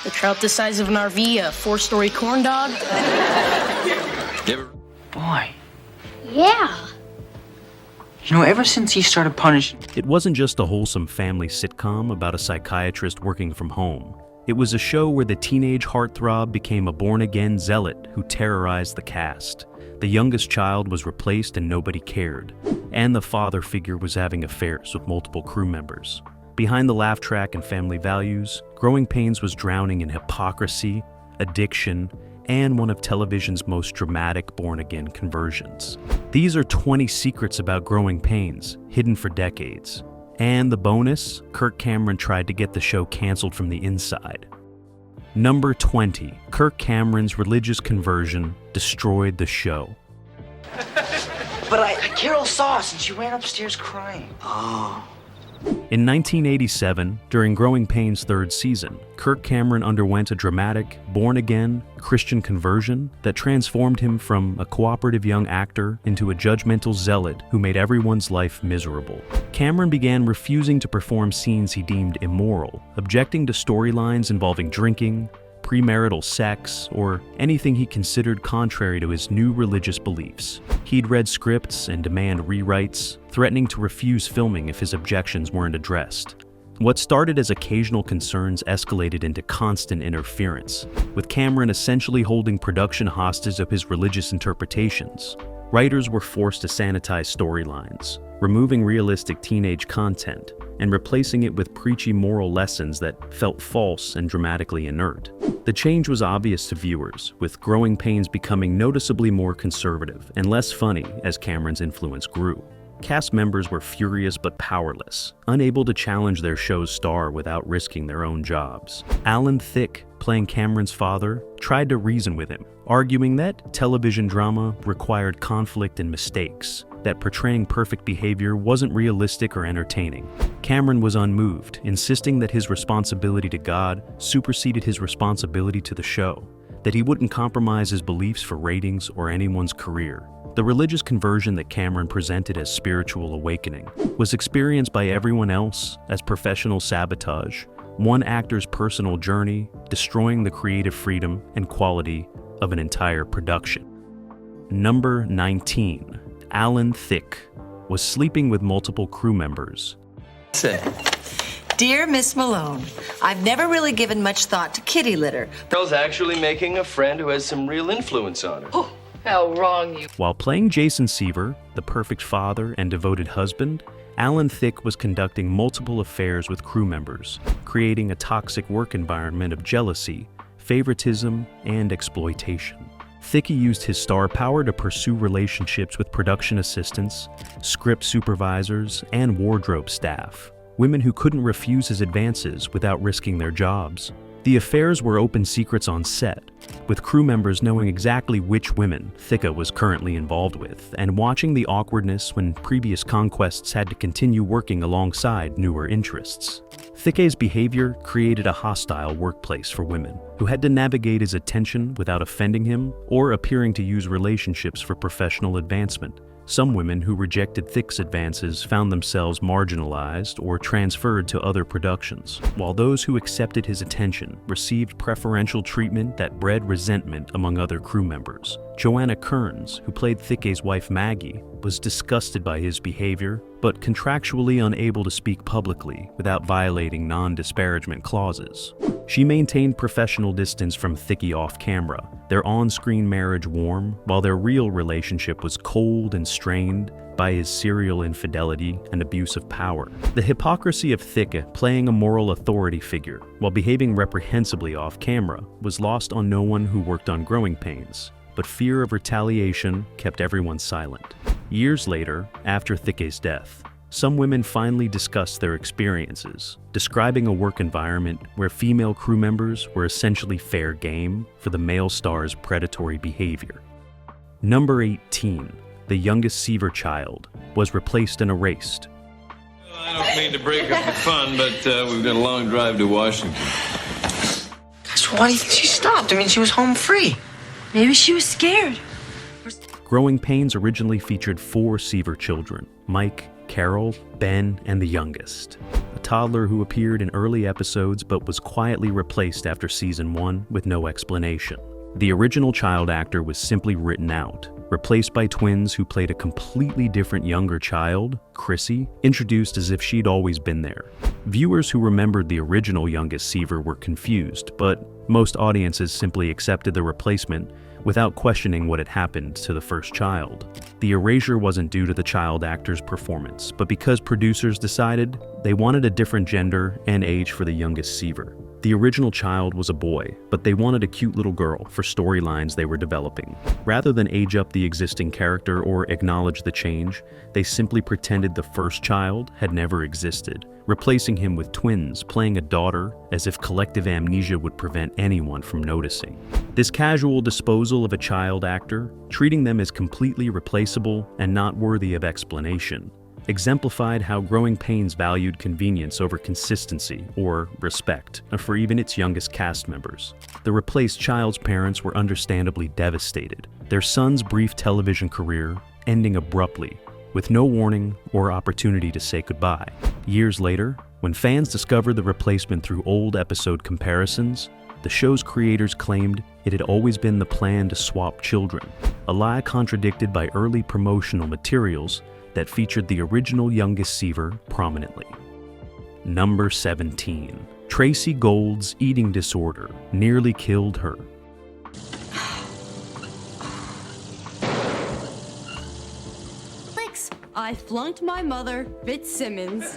The trout the size of an RV, a 4-story corn dog. Boy. Yeah. You know, ever since he started punishing... It wasn't just a wholesome family sitcom about a psychiatrist working from home. It was a show where the teenage heartthrob became a born-again zealot who terrorized the cast. The youngest child was replaced and nobody cared. And the father figure was having affairs with multiple crew members. Behind the laugh track and family values, Growing Pains was drowning in hypocrisy, addiction, and one of television's most dramatic born-again conversions. These are 20 secrets about Growing Pains, hidden for decades. And the bonus, Kirk Cameron tried to get the show canceled from the inside. Number 20, Kirk Cameron's religious conversion destroyed the show. But Carol saw us and she ran upstairs crying. Oh. In 1987, during Growing Pains' third season, Kirk Cameron underwent a dramatic, born-again, Christian conversion that transformed him from a cooperative young actor into a judgmental zealot who made everyone's life miserable. Cameron began refusing to perform scenes he deemed immoral, objecting to storylines involving drinking, premarital sex, or anything he considered contrary to his new religious beliefs. He'd read scripts and demand rewrites, threatening to refuse filming if his objections weren't addressed. What started as occasional concerns escalated into constant interference, with Cameron essentially holding production hostage of his religious interpretations. Writers were forced to sanitize storylines, removing realistic teenage content, and replacing it with preachy moral lessons that felt false and dramatically inert. The change was obvious to viewers, with Growing Pains becoming noticeably more conservative and less funny as Cameron's influence grew. Cast members were furious but powerless, unable to challenge their show's star without risking their own jobs. Alan Thicke, playing Cameron's father, tried to reason with him, arguing that television drama required conflict and mistakes, that portraying perfect behavior wasn't realistic or entertaining. Cameron was unmoved, insisting that his responsibility to God superseded his responsibility to the show, that he wouldn't compromise his beliefs for ratings or anyone's career. The religious conversion that Cameron presented as spiritual awakening was experienced by everyone else as professional sabotage, one actor's personal journey, destroying the creative freedom and quality of an entire production. Number 19. Alan Thicke was sleeping with multiple crew members. Dear Miss Malone, I've never really given much thought to kitty litter. Carol's actually making a friend who has some real influence on her. Oh, how wrong you... While playing Jason Seaver, the perfect father and devoted husband, Alan Thicke was conducting multiple affairs with crew members, creating a toxic work environment of jealousy, favoritism, and exploitation. Thicke used his star power to pursue relationships with production assistants, script supervisors, and wardrobe staff, women who couldn't refuse his advances without risking their jobs. The affairs were open secrets on set, with crew members knowing exactly which women Thicke was currently involved with, and watching the awkwardness when previous conquests had to continue working alongside newer interests. Thicke's behavior created a hostile workplace for women, who had to navigate his attention without offending him or appearing to use relationships for professional advancement. Some women who rejected Thicke's advances found themselves marginalized or transferred to other productions, while those who accepted his attention received preferential treatment that bred resentment among other crew members. Joanna Kearns, who played Thicke's wife Maggie, was disgusted by his behavior, but contractually unable to speak publicly without violating non-disparagement clauses. She maintained professional distance from Thicke off-camera, their on-screen marriage warm, while their real relationship was cold and strained by his serial infidelity and abuse of power. The hypocrisy of Thicke playing a moral authority figure while behaving reprehensibly off-camera was lost on no one who worked on Growing Pains, but fear of retaliation kept everyone silent. Years later, after Thicke's death, some women finally discussed their experiences, describing a work environment where female crew members were essentially fair game for the male star's predatory behavior. Number 18, the youngest Seaver child, was replaced and erased. Well, I don't mean to break up the fun, but we've got a long drive to Washington. So why do you think she stopped? I mean, she was home free. Maybe she was scared. Growing Pains originally featured 4 Seaver children: Mike, Carol, Ben, and the youngest. A toddler who appeared in early episodes but was quietly replaced after season 1 with no explanation. The original child actor was simply written out, replaced by twins who played a completely different younger child, Chrissy, introduced as if she'd always been there. Viewers who remembered the original youngest Seaver were confused, but most audiences simply accepted the replacement without questioning what had happened to the first child. The erasure wasn't due to the child actor's performance, but because producers decided they wanted a different gender and age for the youngest Seaver. The original child was a boy, but they wanted a cute little girl for storylines they were developing. Rather than age up the existing character or acknowledge the change, they simply pretended the first child had never existed, replacing him with twins, playing a daughter as if collective amnesia would prevent anyone from noticing. This casual disposal of a child actor, treating them as completely replaceable and not worthy of explanation, exemplified how Growing Pains valued convenience over consistency or respect for even its youngest cast members. The replaced child's parents were understandably devastated, their son's brief television career ending abruptly, with no warning or opportunity to say goodbye. Years later, when fans discovered the replacement through old episode comparisons, the show's creators claimed it had always been the plan to swap children, a lie contradicted by early promotional materials that featured the original youngest Seaver prominently. Number 17. Tracy Gold's eating disorder nearly killed her. I flunked my mother, Fitzsimmons.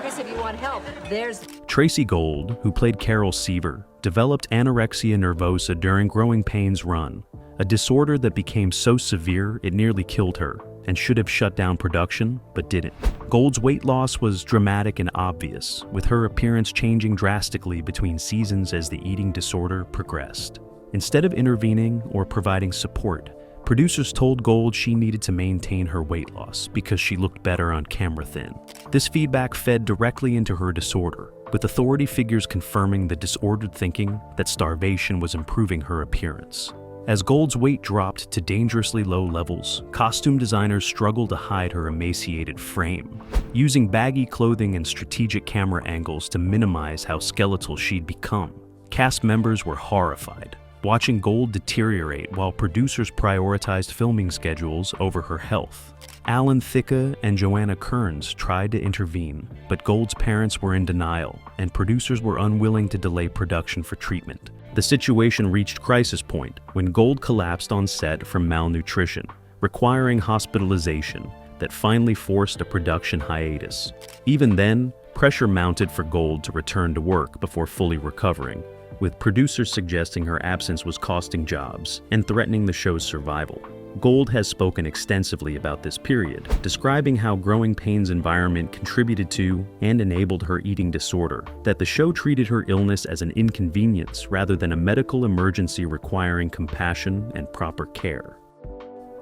Chris, if you want help, there's... Tracy Gold, who played Carol Seaver, developed anorexia nervosa during Growing Pains' run, a disorder that became so severe it nearly killed her and should have shut down production, but didn't. Gold's weight loss was dramatic and obvious, with her appearance changing drastically between seasons as the eating disorder progressed. Instead of intervening or providing support, producers told Gold she needed to maintain her weight loss because she looked better on camera thin. This feedback fed directly into her disorder, with authority figures confirming the disordered thinking that starvation was improving her appearance. As Gold's weight dropped to dangerously low levels, costume designers struggled to hide her emaciated frame, using baggy clothing and strategic camera angles to minimize how skeletal she'd become. Cast members were horrified, watching Gold deteriorate while producers prioritized filming schedules over her health. Alan Thicke and Joanna Kearns tried to intervene, but Gold's parents were in denial, and producers were unwilling to delay production for treatment. The situation reached crisis point when Gold collapsed on set from malnutrition, requiring hospitalization that finally forced a production hiatus. Even then, pressure mounted for Gold to return to work before fully recovering, with producers suggesting her absence was costing jobs and threatening the show's survival. Gold has spoken extensively about this period, describing how Growing Pains' environment contributed to and enabled her eating disorder, that the show treated her illness as an inconvenience rather than a medical emergency requiring compassion and proper care.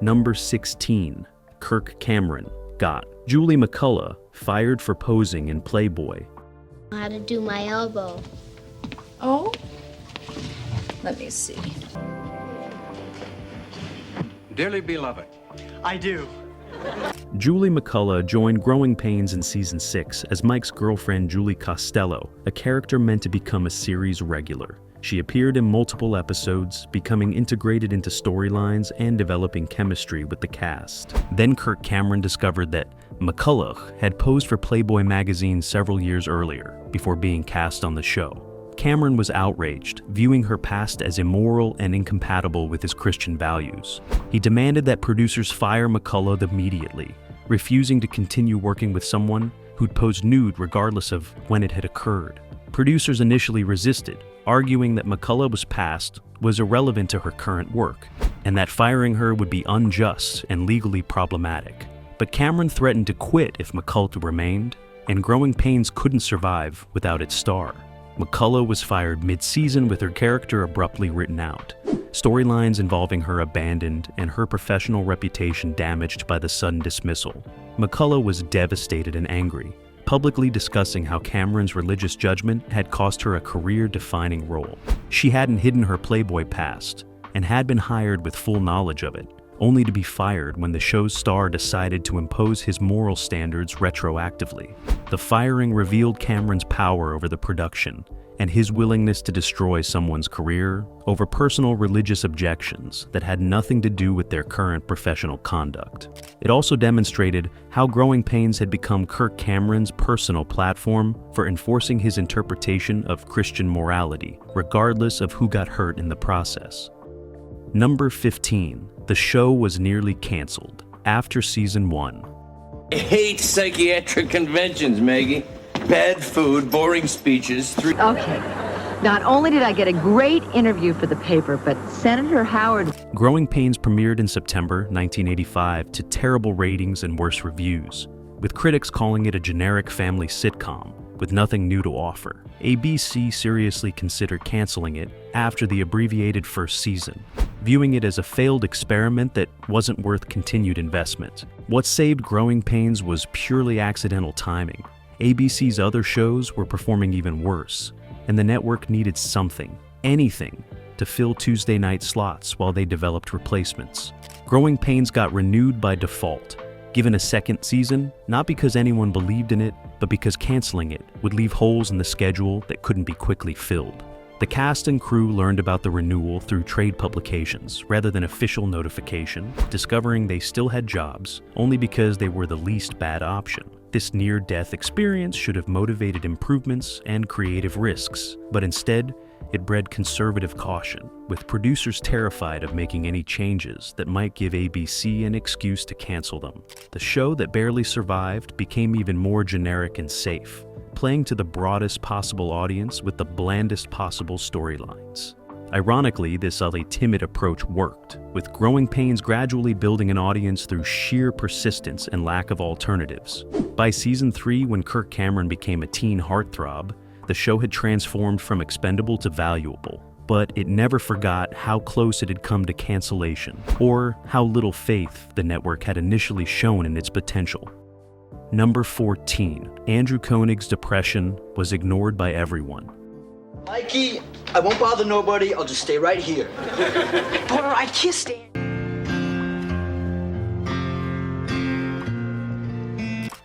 Number 16. Kirk Cameron got Julie McCullough fired for posing in Playboy. How to do my elbow. Oh? Let me see. Dearly beloved. I do. Julie McCullough joined Growing Pains in Season 6 as Mike's girlfriend Julie Costello, a character meant to become a series regular. She appeared in multiple episodes, becoming integrated into storylines and developing chemistry with the cast. Then Kirk Cameron discovered that McCullough had posed for Playboy magazine several years earlier, before being cast on the show. Cameron was outraged, viewing her past as immoral and incompatible with his Christian values. He demanded that producers fire McCullough immediately, refusing to continue working with someone who'd posed nude regardless of when it had occurred. Producers initially resisted, arguing that McCullough past was irrelevant to her current work, and that firing her would be unjust and legally problematic. But Cameron threatened to quit if McCullough remained, and Growing Pains couldn't survive without its star. McCullough was fired mid-season with her character abruptly written out, storylines involving her abandoned and her professional reputation damaged by the sudden dismissal. McCullough was devastated and angry, publicly discussing how Cameron's religious judgment had cost her a career-defining role. She hadn't hidden her Playboy past and had been hired with full knowledge of it, only to be fired when the show's star decided to impose his moral standards retroactively. The firing revealed Cameron's power over the production and his willingness to destroy someone's career over personal religious objections that had nothing to do with their current professional conduct. It also demonstrated how Growing Pains had become Kirk Cameron's personal platform for enforcing his interpretation of Christian morality, regardless of who got hurt in the process. Number 15. The show was nearly canceled after season 1. I hate psychiatric conventions, Maggie. Bad food, boring speeches, Okay. Not only did I get a great interview for the paper, but Senator Howard... Growing Pains premiered in September 1985 to terrible ratings and worse reviews, with critics calling it a generic family sitcom with nothing new to offer. ABC seriously considered canceling it after the abbreviated first season, viewing it as a failed experiment that wasn't worth continued investment. What saved Growing Pains was purely accidental timing. ABC's other shows were performing even worse, and the network needed something, anything, to fill Tuesday night slots while they developed replacements. Growing Pains got renewed by default, given a second season, not because anyone believed in it, but because canceling it would leave holes in the schedule that couldn't be quickly filled. The cast and crew learned about the renewal through trade publications rather than official notification, discovering they still had jobs only because they were the least bad option. This near-death experience should have motivated improvements and creative risks, but instead, it bred conservative caution, with producers terrified of making any changes that might give ABC an excuse to cancel them. The show that barely survived became even more generic and safe, playing to the broadest possible audience with the blandest possible storylines. Ironically, this timid approach worked, with Growing Pains gradually building an audience through sheer persistence and lack of alternatives. By season 3, when Kirk Cameron became a teen heartthrob, the show had transformed from expendable to valuable, but it never forgot how close it had come to cancellation, or how little faith the network had initially shown in its potential. Number 14. Andrew Koenig's depression was ignored by everyone. Mikey, I won't bother nobody. I'll just stay right here. Porter, I kissed Anne.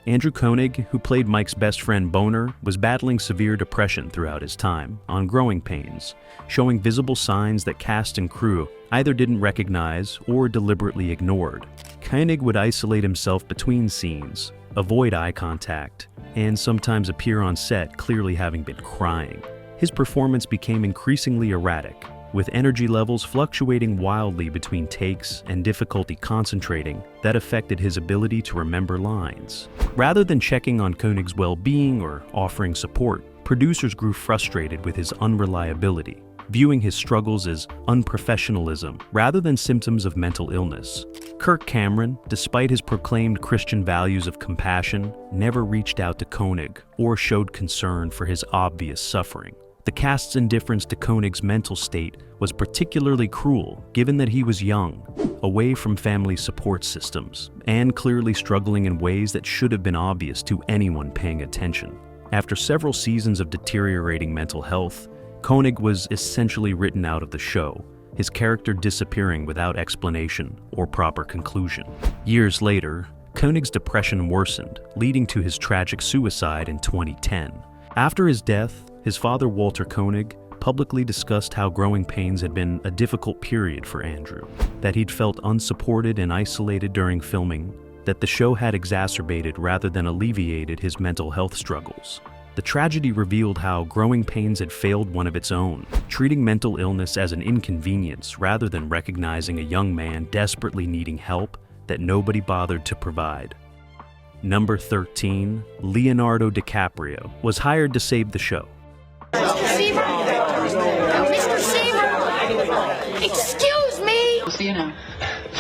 Andrew Koenig, who played Mike's best friend Boner, was battling severe depression throughout his time on Growing Pains, showing visible signs that cast and crew either didn't recognize or deliberately ignored. Koenig would isolate himself between scenes, avoid eye contact, and sometimes appear on set clearly having been crying. His performance became increasingly erratic, with energy levels fluctuating wildly between takes and difficulty concentrating that affected his ability to remember lines. Rather than checking on Koenig's well-being or offering support, producers grew frustrated with his unreliability, viewing his struggles as unprofessionalism rather than symptoms of mental illness. Kirk Cameron, despite his proclaimed Christian values of compassion, never reached out to Koenig or showed concern for his obvious suffering. The cast's indifference to Koenig's mental state was particularly cruel, given that he was young, away from family support systems, and clearly struggling in ways that should have been obvious to anyone paying attention. After several seasons of deteriorating mental health, Koenig was essentially written out of the show, his character disappearing without explanation or proper conclusion. Years later, Koenig's depression worsened, leading to his tragic suicide in 2010. After his death, his father, Walter Koenig, publicly discussed how Growing Pains had been a difficult period for Andrew, that he'd felt unsupported and isolated during filming, that the show had exacerbated rather than alleviated his mental health struggles. The tragedy revealed how Growing Pains had failed one of its own, treating mental illness as an inconvenience rather than recognizing a young man desperately needing help that nobody bothered to provide. Number 13, Leonardo DiCaprio was hired to save the show. Seaver! Mr. Seaver! Excuse me! I'll see you now.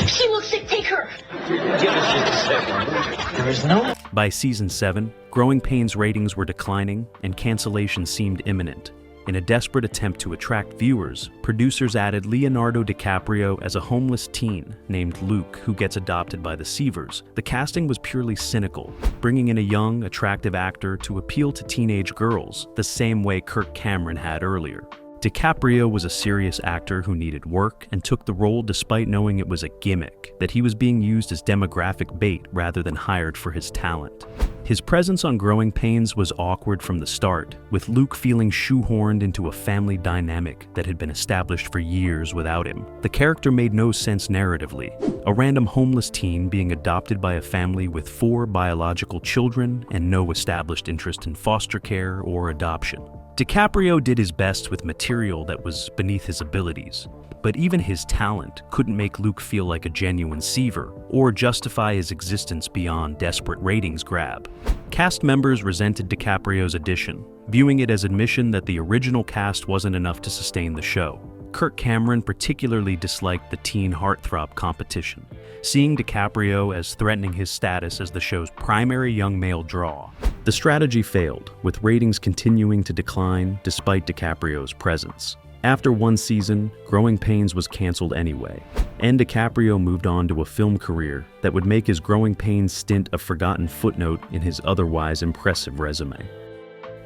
She looks sick, take her! Give us just a second. There is no... By season 7, Growing Pains ratings were declining and cancellation seemed imminent. In a desperate attempt to attract viewers, producers added Leonardo DiCaprio as a homeless teen named Luke who gets adopted by the Seavers. The casting was purely cynical, bringing in a young, attractive actor to appeal to teenage girls the same way Kirk Cameron had earlier. DiCaprio was a serious actor who needed work and took the role despite knowing it was a gimmick, that he was being used as demographic bait rather than hired for his talent. His presence on Growing Pains was awkward from the start, with Luke feeling shoehorned into a family dynamic that had been established for years without him. The character made no sense narratively, a random homeless teen being adopted by a family with 4 biological children and no established interest in foster care or adoption. DiCaprio did his best with material that was beneath his abilities, but even his talent couldn't make Luke feel like a genuine Seaver or justify his existence beyond desperate ratings grab. Cast members resented DiCaprio's addition, viewing it as admission that the original cast wasn't enough to sustain the show. Kirk Cameron particularly disliked the teen heartthrob competition, seeing DiCaprio as threatening his status as the show's primary young male draw. The strategy failed, with ratings continuing to decline despite DiCaprio's presence. After 1 season, Growing Pains was canceled anyway, and DiCaprio moved on to a film career that would make his Growing Pains stint a forgotten footnote in his otherwise impressive resume.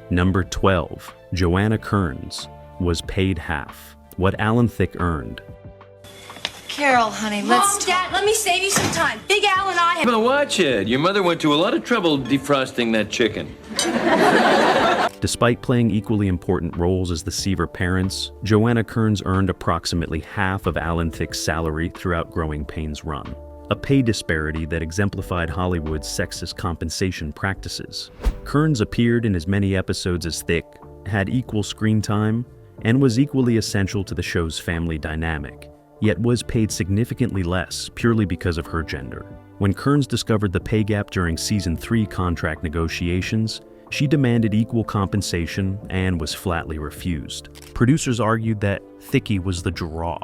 Number 12, Joanna Kearns, was paid half what Alan Thicke earned. Carol, honey, let's Mom, Dad, let me save you some time. Big Al and I have... Now watch it. Your mother went to a lot of trouble defrosting that chicken. Despite playing equally important roles as the Seaver parents, Joanna Kearns earned approximately half of Alan Thicke's salary throughout Growing Pains' run, a pay disparity that exemplified Hollywood's sexist compensation practices. Kearns appeared in as many episodes as Thicke, had equal screen time, and was equally essential to the show's family dynamic, yet was paid significantly less purely because of her gender. When Kearns discovered the pay gap during Season 3 contract negotiations, she demanded equal compensation and was flatly refused. Producers argued that Thicke was the draw,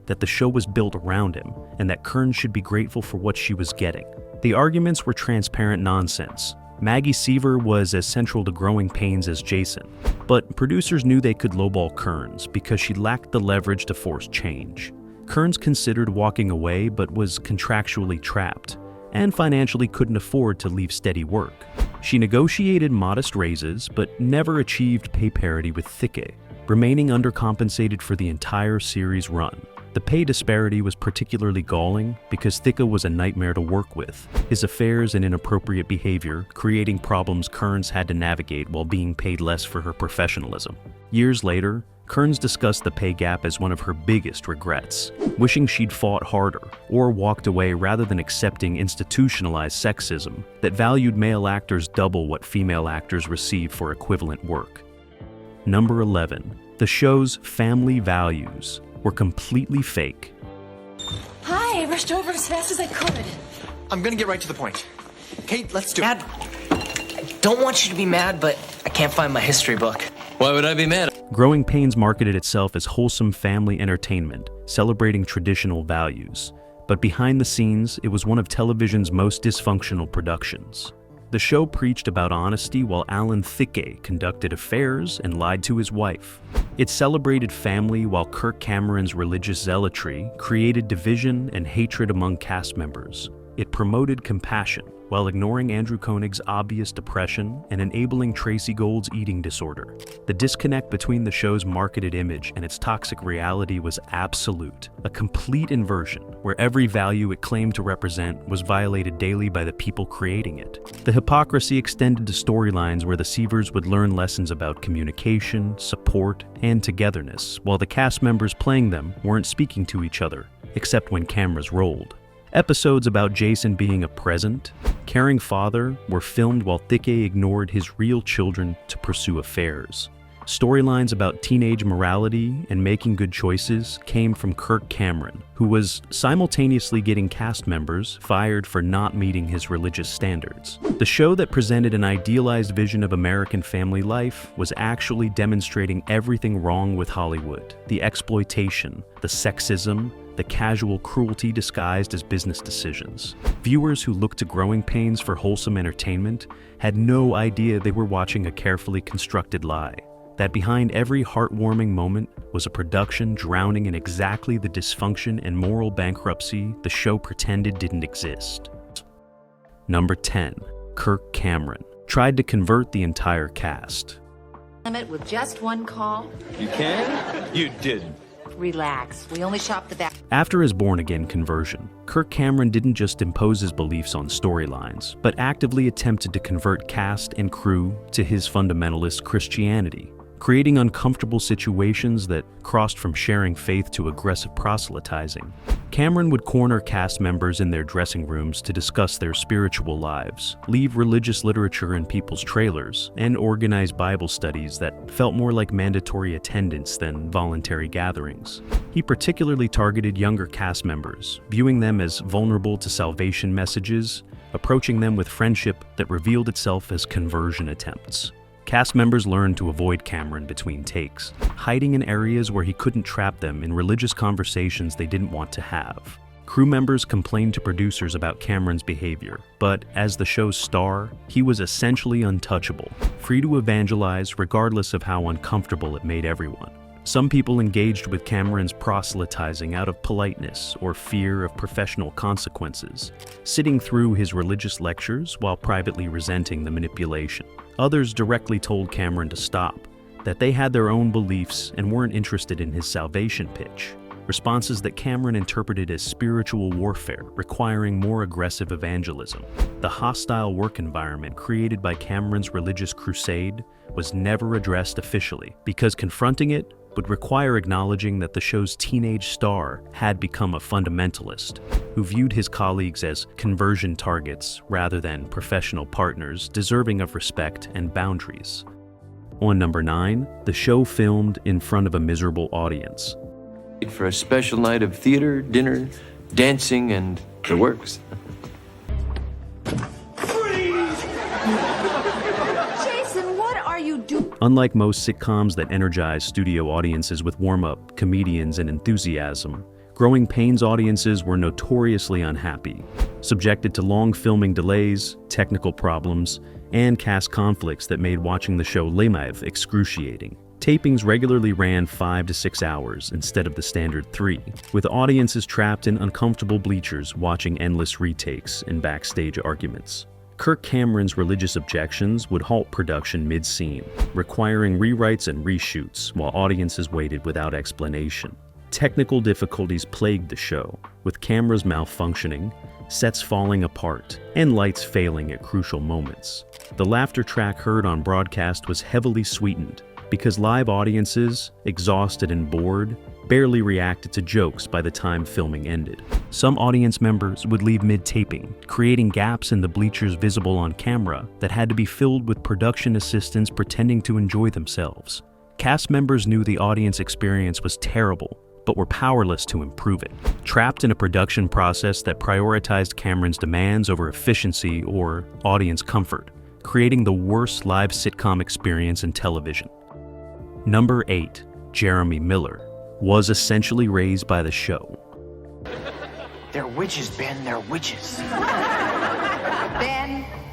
that the show was built around him, and that Kearns should be grateful for what she was getting. The arguments were transparent nonsense. Maggie Seaver was as central to Growing Pains as Jason, but producers knew they could lowball Kearns because she lacked the leverage to force change. Kearns considered walking away but was contractually trapped, and financially couldn't afford to leave steady work. She negotiated modest raises but never achieved pay parity with Thicke, remaining undercompensated for the entire series run. The pay disparity was particularly galling because Thicke was a nightmare to work with, his affairs and inappropriate behavior creating problems Kearns had to navigate while being paid less for her professionalism. Years later, Kearns discussed the pay gap as one of her biggest regrets, wishing she'd fought harder or walked away rather than accepting institutionalized sexism that valued male actors double what female actors received for equivalent work. Number 11. The show's family values were completely fake. Hi, I rushed over as fast as I could. I'm gonna get right to the point. Kate, let's do it. Dad, I don't want you to be mad, but I can't find my history book. Why would I be mad? Growing Pains marketed itself as wholesome family entertainment, celebrating traditional values. But behind the scenes, it was one of television's most dysfunctional productions. The show preached about honesty while Alan Thicke conducted affairs and lied to his wife. It celebrated family while Kirk Cameron's religious zealotry created division and hatred among cast members. It promoted compassion while ignoring Andrew Koenig's obvious depression and enabling Tracy Gold's eating disorder. The disconnect between the show's marketed image and its toxic reality was absolute, a complete inversion where every value it claimed to represent was violated daily by the people creating it. The hypocrisy extended to storylines where the Seavers would learn lessons about communication, support, and togetherness, while the cast members playing them weren't speaking to each other, except when cameras rolled. Episodes about Jason being a present, caring father were filmed while Thicke ignored his real children to pursue affairs. Storylines about teenage morality and making good choices came from Kirk Cameron, who was simultaneously getting cast members fired for not meeting his religious standards. The show that presented an idealized vision of American family life was actually demonstrating everything wrong with Hollywood: the exploitation, the sexism, the casual cruelty disguised as business decisions. Viewers who looked to Growing Pains for wholesome entertainment had no idea they were watching a carefully constructed lie, that behind every heartwarming moment was a production drowning in exactly the dysfunction and moral bankruptcy the show pretended didn't exist. Number 10. Kirk Cameron tried to convert the entire cast. limit with just one call? You can? You didn't. Relax. We only shop the back. After his born-again conversion, Kirk Cameron didn't just impose his beliefs on storylines, but actively attempted to convert cast and crew to his fundamentalist Christianity, creating uncomfortable situations that crossed from sharing faith to aggressive proselytizing. Cameron would corner cast members in their dressing rooms to discuss their spiritual lives, leave religious literature in people's trailers, and organize Bible studies that felt more like mandatory attendance than voluntary gatherings. He particularly targeted younger cast members, viewing them as vulnerable to salvation messages, approaching them with friendship that revealed itself as conversion attempts. Cast members learned to avoid Cameron between takes, hiding in areas where he couldn't trap them in religious conversations they didn't want to have. Crew members complained to producers about Cameron's behavior, but as the show's star, he was essentially untouchable, free to evangelize regardless of how uncomfortable it made everyone. Some people engaged with Cameron's proselytizing out of politeness or fear of professional consequences, sitting through his religious lectures while privately resenting the manipulation. Others directly told Cameron to stop, that they had their own beliefs and weren't interested in his salvation pitch. Responses that Cameron interpreted as spiritual warfare, requiring more aggressive evangelism. The hostile work environment created by Cameron's religious crusade was never addressed officially, because confronting it would require acknowledging that the show's teenage star had become a fundamentalist, who viewed his colleagues as conversion targets rather than professional partners deserving of respect and boundaries. On number 9, the show filmed in front of a miserable audience. For a special night of theater, dinner, dancing, and the works. Unlike most sitcoms that energize studio audiences with warm-up, comedians, and enthusiasm, Growing Pains audiences were notoriously unhappy, subjected to long filming delays, technical problems, and cast conflicts that made watching the show live excruciating. Tapings regularly ran 5 to 6 hours instead of the standard 3, with audiences trapped in uncomfortable bleachers watching endless retakes and backstage arguments. Kirk Cameron's religious objections would halt production mid-scene, requiring rewrites and reshoots while audiences waited without explanation. Technical difficulties plagued the show, with cameras malfunctioning, sets falling apart, and lights failing at crucial moments. The laughter track heard on broadcast was heavily sweetened, because live audiences, exhausted and bored, barely reacted to jokes by the time filming ended. Some audience members would leave mid-taping, creating gaps in the bleachers visible on camera that had to be filled with production assistants pretending to enjoy themselves. Cast members knew the audience experience was terrible, but were powerless to improve it, trapped in a production process that prioritized Cameron's demands over efficiency or audience comfort, creating the worst live sitcom experience in television. Number 8, Jeremy Miller, was essentially raised by the show. They're witches, Ben, they're witches. Ben,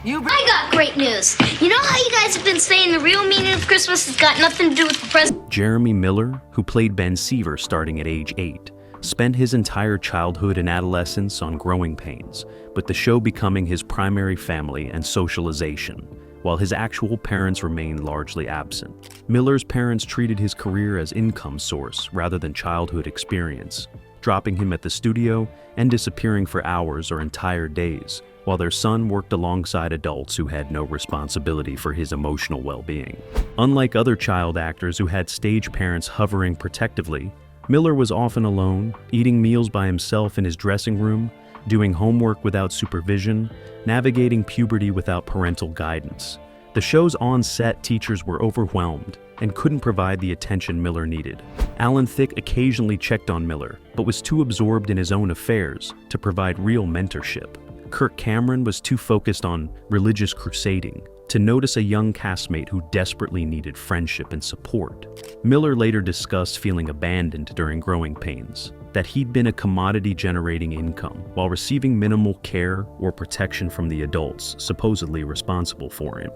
I got great news. You know how you guys have been saying the real meaning of Christmas has got nothing to do with the present? Jeremy Miller, who played Ben Seaver starting at age 8, spent his entire childhood and adolescence on Growing Pains, with the show becoming his primary family and socialization, while his actual parents remained largely absent. Miller's parents treated his career as income source rather than childhood experience, dropping him at the studio and disappearing for hours or entire days, while their son worked alongside adults who had no responsibility for his emotional well-being. Unlike other child actors who had stage parents hovering protectively, Miller was often alone, eating meals by himself in his dressing room, doing homework without supervision, navigating puberty without parental guidance. The show's on-set teachers were overwhelmed and couldn't provide the attention Miller needed. Alan Thicke occasionally checked on Miller, but was too absorbed in his own affairs to provide real mentorship. Kirk Cameron was too focused on religious crusading to notice a young castmate who desperately needed friendship and support. Miller later discussed feeling abandoned during Growing Pains, that he'd been a commodity generating income while receiving minimal care or protection from the adults supposedly responsible for him.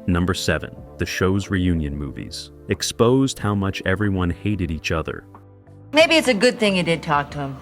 Number 7, the show's reunion movies exposed how much everyone hated each other. maybe it's a good thing you did talk to him.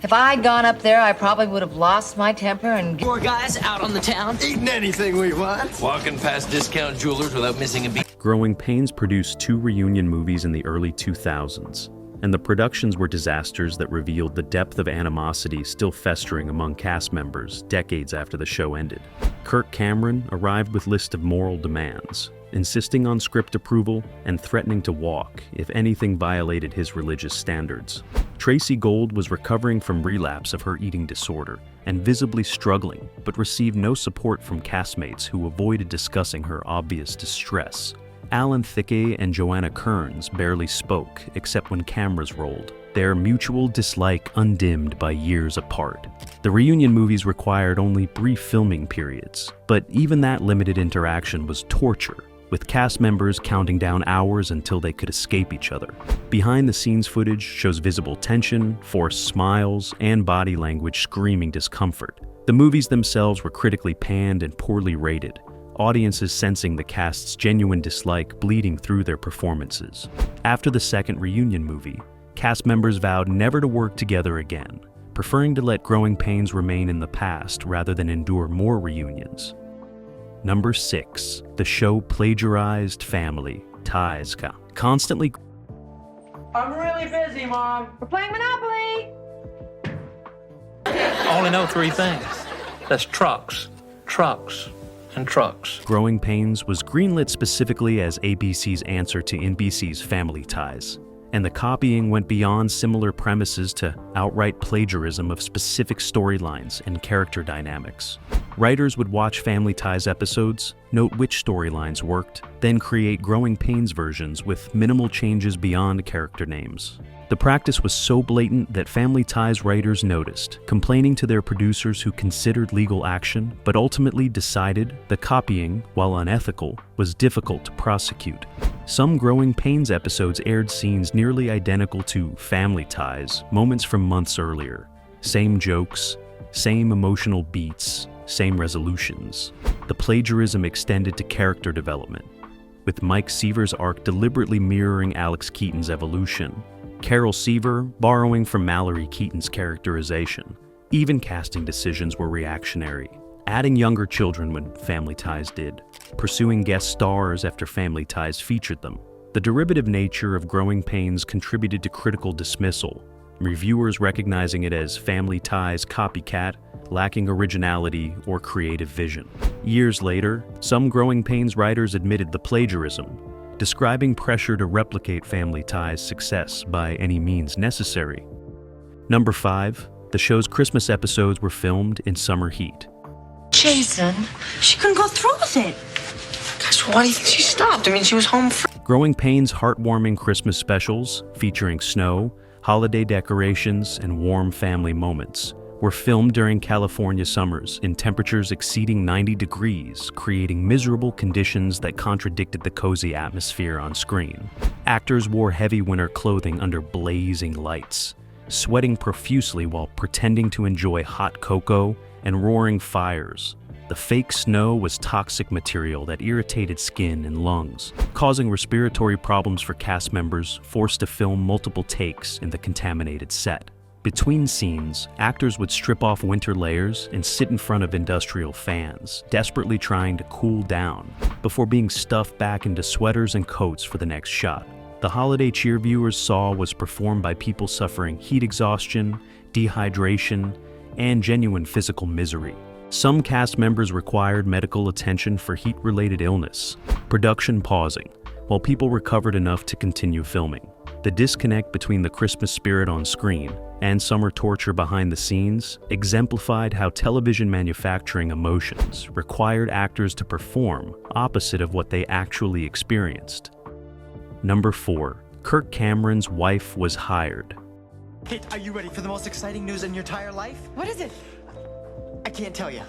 If I'd gone up there, I probably would have lost my temper and... Four guys out on the town, eating anything we want. Walking past discount jewelers without missing a beat. Growing Pains produced 2 reunion movies in the early 2000s, and the productions were disasters that revealed the depth of animosity still festering among cast members decades after the show ended. Kirk Cameron arrived with a list of moral demands, insisting on script approval and threatening to walk if anything violated his religious standards. Tracy Gold was recovering from relapse of her eating disorder and visibly struggling, but received no support from castmates who avoided discussing her obvious distress. Alan Thicke and Joanna Kearns barely spoke except when cameras rolled, their mutual dislike undimmed by years apart. The reunion movies required only brief filming periods, but even that limited interaction was torture, with cast members counting down hours until they could escape each other. Behind-the-scenes footage shows visible tension, forced smiles, and body language screaming discomfort. The movies themselves were critically panned and poorly rated, audiences sensing the cast's genuine dislike bleeding through their performances. After the second reunion movie, cast members vowed never to work together again, preferring to let Growing Pains remain in the past rather than endure more reunions. Number 6. The show plagiarized family ties constantly. I'm really busy, Mom. We're playing Monopoly! I only know 3 things. That's trucks, trucks, and trucks. Growing Pains was greenlit specifically as ABC's answer to NBC's Family Ties, and the copying went beyond similar premises to outright plagiarism of specific storylines and character dynamics. Writers would watch Family Ties episodes, note which storylines worked, then create Growing Pains versions with minimal changes beyond character names. The practice was so blatant that Family Ties writers noticed, complaining to their producers who considered legal action, but ultimately decided the copying, while unethical, was difficult to prosecute. Some Growing Pains episodes aired scenes nearly identical to Family Ties, moments from months earlier. Same jokes, same emotional beats, same resolutions. The plagiarism extended to character development, with Mike Seaver's arc deliberately mirroring Alex Keaton's evolution, Carol Seaver borrowing from Mallory Keaton's characterization. Even casting decisions were reactionary, adding younger children when Family Ties did, pursuing guest stars after Family Ties featured them. The derivative nature of Growing Pains contributed to critical dismissal, reviewers recognizing it as Family Ties copycat, lacking originality or creative vision. Years later, some Growing Pains writers admitted the plagiarism, describing pressure to replicate Family Ties' success by any means necessary. Number 5. The show's Christmas episodes were filmed in summer heat. Jason, she couldn't go through with it. Gosh, why do you think she stopped? I mean, she was home free. Growing Pains' heartwarming Christmas specials, featuring snow, holiday decorations, and warm family moments, were filmed during California summers in temperatures exceeding 90 degrees, creating miserable conditions that contradicted the cozy atmosphere on screen. Actors wore heavy winter clothing under blazing lights, sweating profusely while pretending to enjoy hot cocoa and roaring fires. The fake snow was toxic material that irritated skin and lungs, causing respiratory problems for cast members forced to film multiple takes in the contaminated set. Between scenes, actors would strip off winter layers and sit in front of industrial fans, desperately trying to cool down, before being stuffed back into sweaters and coats for the next shot. The holiday cheer viewers saw was performed by people suffering heat exhaustion, dehydration, and genuine physical misery. Some cast members required medical attention for heat-related illness, production pausing, while people recovered enough to continue filming. The disconnect between the Christmas spirit on screen and summer torture behind the scenes exemplified how television manufacturing emotions required actors to perform opposite of what they actually experienced. Number 4. Kirk Cameron's wife was hired. Kate, are you ready for the most exciting news in your entire life? What is it? I can't tell you.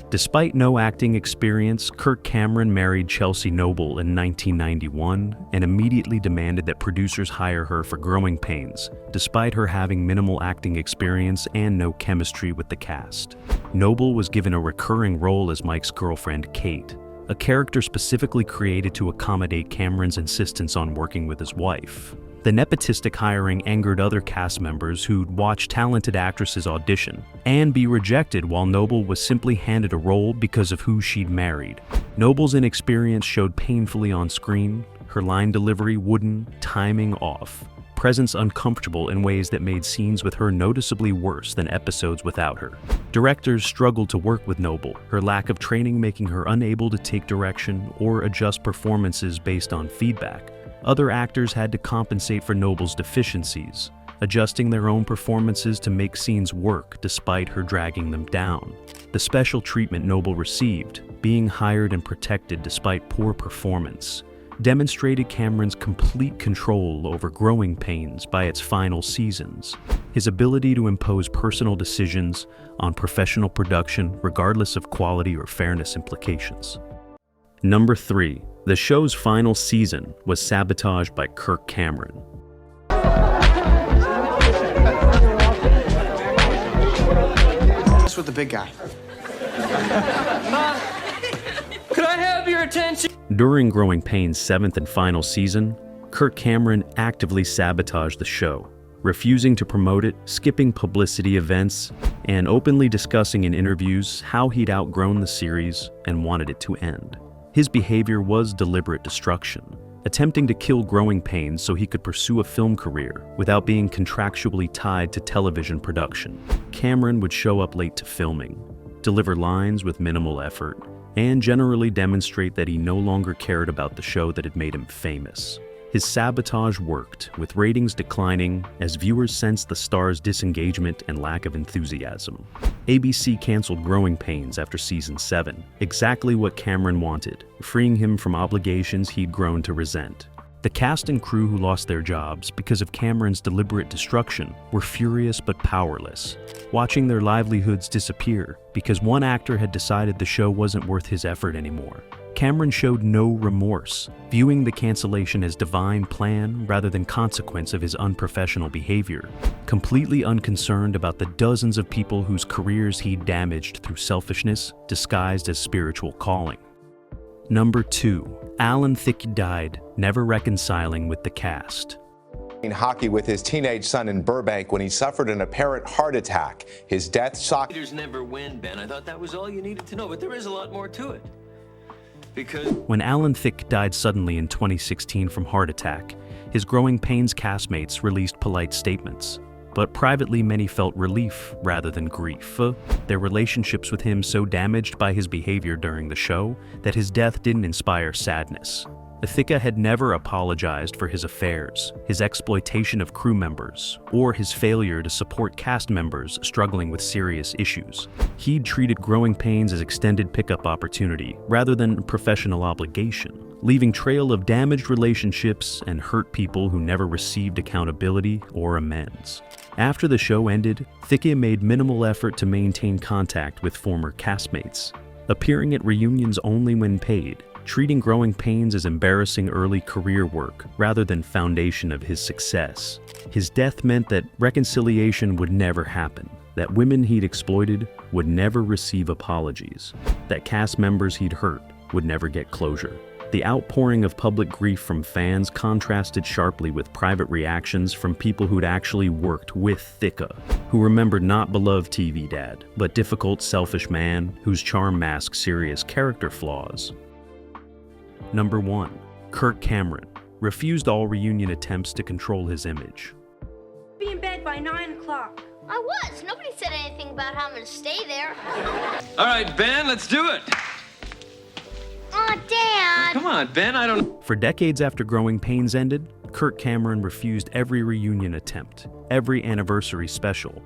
Despite no acting experience, Kirk Cameron married Chelsea Noble in 1991 and immediately demanded that producers hire her for Growing Pains, despite her having minimal acting experience and no chemistry with the cast. Noble was given a recurring role as Mike's girlfriend, Kate, a character specifically created to accommodate Cameron's insistence on working with his wife. The The nepotistic hiring angered other cast members who'd watch talented actresses audition and be rejected while Noble was simply handed a role because of who she'd married. Noble's inexperience showed painfully on screen, her line delivery wooden, timing off, presence uncomfortable in ways that made scenes with her noticeably worse than episodes without her. Directors struggled to work with Noble, her lack of training making her unable to take direction or adjust performances based on feedback. Other actors had to compensate for Noble's deficiencies, adjusting their own performances to make scenes work despite her dragging them down. The special treatment Noble received, being hired and protected despite poor performance, demonstrated Cameron's complete control over Growing Pains by its final seasons. His ability to impose personal decisions on professional production regardless of quality or fairness implications. Number 3. The show's final season was sabotaged by Kirk Cameron. That's with the big guy. Could I have your attention? During Growing Pains' 7th and final season, Kirk Cameron actively sabotaged the show, refusing to promote it, skipping publicity events, and openly discussing in interviews how he'd outgrown the series and wanted it to end. His behavior was deliberate destruction, attempting to kill Growing Pains so he could pursue a film career without being contractually tied to television production. Cameron would show up late to filming, deliver lines with minimal effort, and generally demonstrate that he no longer cared about the show that had made him famous. His sabotage worked, with ratings declining as viewers sensed the star's disengagement and lack of enthusiasm. ABC canceled Growing Pains after season 7, exactly what Cameron wanted, freeing him from obligations he'd grown to resent. The cast and crew who lost their jobs because of Cameron's deliberate destruction were furious but powerless, watching their livelihoods disappear because one actor had decided the show wasn't worth his effort anymore. Cameron showed no remorse, viewing the cancellation as divine plan rather than consequence of his unprofessional behavior, completely unconcerned about the dozens of people whose careers he'd damaged through selfishness disguised as spiritual calling. Number 2. Alan Thicke died, never reconciling with the cast. In hockey with his teenage son in Burbank when he suffered an apparent heart attack. His death shocked. Leaders never win, Ben. I thought that was all you needed to know, but there is a lot more to it. Because when Alan Thicke died suddenly in 2016 from heart attack, his Growing Pains castmates released polite statements. But privately, many felt relief rather than grief. Their relationships with him so damaged by his behavior during the show that his death didn't inspire sadness. Thicke had never apologized for his affairs, his exploitation of crew members, or his failure to support cast members struggling with serious issues. He'd treated Growing Pains as extended pickup opportunity rather than professional obligation, leaving trail of damaged relationships and hurt people who never received accountability or amends. After the show ended, Thicke made minimal effort to maintain contact with former castmates, appearing at reunions only when paid, treating Growing Pains as embarrassing early career work rather than foundation of his success. His death meant that reconciliation would never happen, that women he'd exploited would never receive apologies, that cast members he'd hurt would never get closure. The outpouring of public grief from fans contrasted sharply with private reactions from people who'd actually worked with Thicke, who remembered not beloved TV dad, but difficult, selfish man whose charm masked serious character flaws. Number 1. Kirk Cameron refused all reunion attempts to control his image. Be in bed by 9 o'clock. I was. Nobody said anything about how I'm going to stay there. all right, Ben, let's do it. Aw, Dad. Come on, Ben, I don't... For decades after Growing Pains ended, Kirk Cameron refused every reunion attempt, every anniversary special,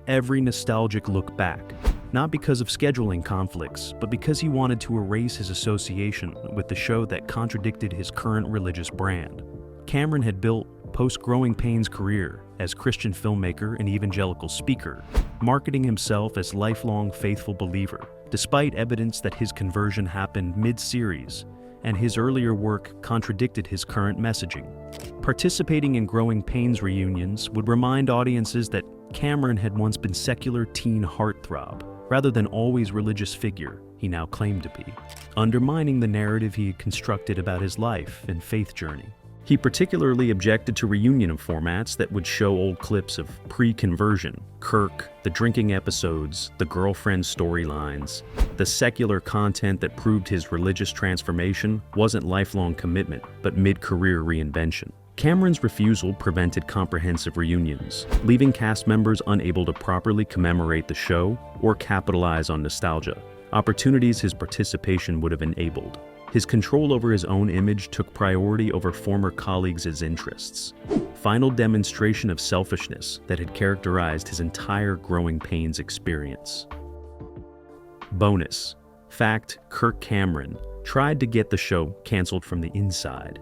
every nostalgic look back. Not because of scheduling conflicts, but because he wanted to erase his association with the show that contradicted his current religious brand. Cameron had built post-Growing Pains' career as Christian filmmaker and evangelical speaker, marketing himself as lifelong faithful believer, despite evidence that his conversion happened mid-series and his earlier work contradicted his current messaging. Participating in Growing Pains reunions would remind audiences that Cameron had once been secular teen heartthrob, rather than always religious figure he now claimed to be, undermining the narrative he had constructed about his life and faith journey. He particularly objected to reunion formats that would show old clips of pre-conversion, Kirk, the drinking episodes, the girlfriend storylines. The secular content that proved his religious transformation wasn't lifelong commitment, but mid-career reinvention. Cameron's refusal prevented comprehensive reunions, leaving cast members unable to properly commemorate the show or capitalize on nostalgia, opportunities his participation would have enabled. His control over his own image took priority over former colleagues' interests. Final demonstration of selfishness that had characterized his entire Growing Pains experience. Bonus fact: Kirk Cameron tried to get the show canceled from the inside.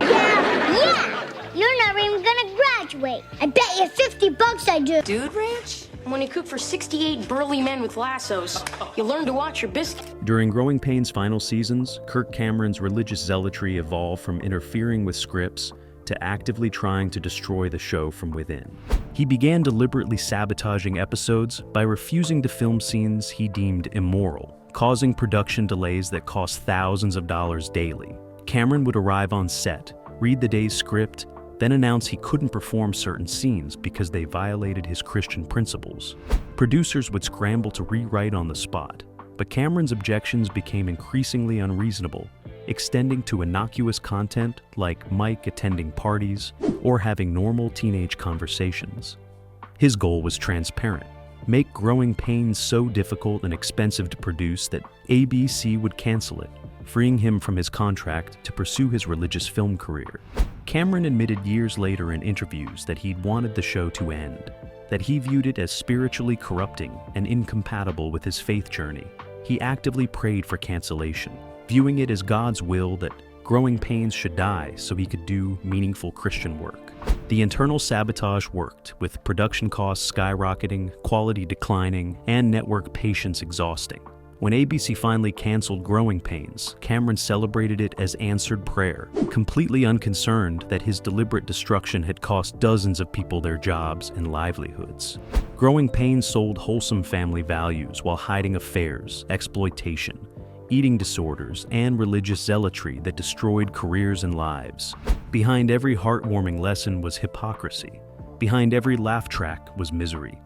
Yeah! You're never even gonna graduate. I bet you $50 I do. Dude Ranch? When you cook for 68 burly men with lassos, you learn to watch your biscuit. During Growing Pains' final seasons, Kirk Cameron's religious zealotry evolved from interfering with scripts to actively trying to destroy the show from within. He began deliberately sabotaging episodes by refusing to film scenes he deemed immoral, causing production delays that cost thousands of dollars daily. Cameron would arrive on set, read the day's script, then announce he couldn't perform certain scenes because they violated his Christian principles. Producers would scramble to rewrite on the spot, but Cameron's objections became increasingly unreasonable, extending to innocuous content like Mike attending parties or having normal teenage conversations. His goal was transparent: make Growing Pains so difficult and expensive to produce that ABC would cancel it, freeing him from his contract to pursue his religious film career. Cameron admitted years later in interviews that he'd wanted the show to end, that he viewed it as spiritually corrupting and incompatible with his faith journey. He actively prayed for cancellation, viewing it as God's will that Growing Pains should die so he could do meaningful Christian work. The internal sabotage worked, with production costs skyrocketing, quality declining, and network patience exhausting. When ABC finally canceled Growing Pains, Cameron celebrated it as answered prayer, completely unconcerned that his deliberate destruction had cost dozens of people their jobs and livelihoods. Growing Pains sold wholesome family values while hiding affairs, exploitation, eating disorders, and religious zealotry that destroyed careers and lives. Behind every heartwarming lesson was hypocrisy. Behind every laugh track was misery.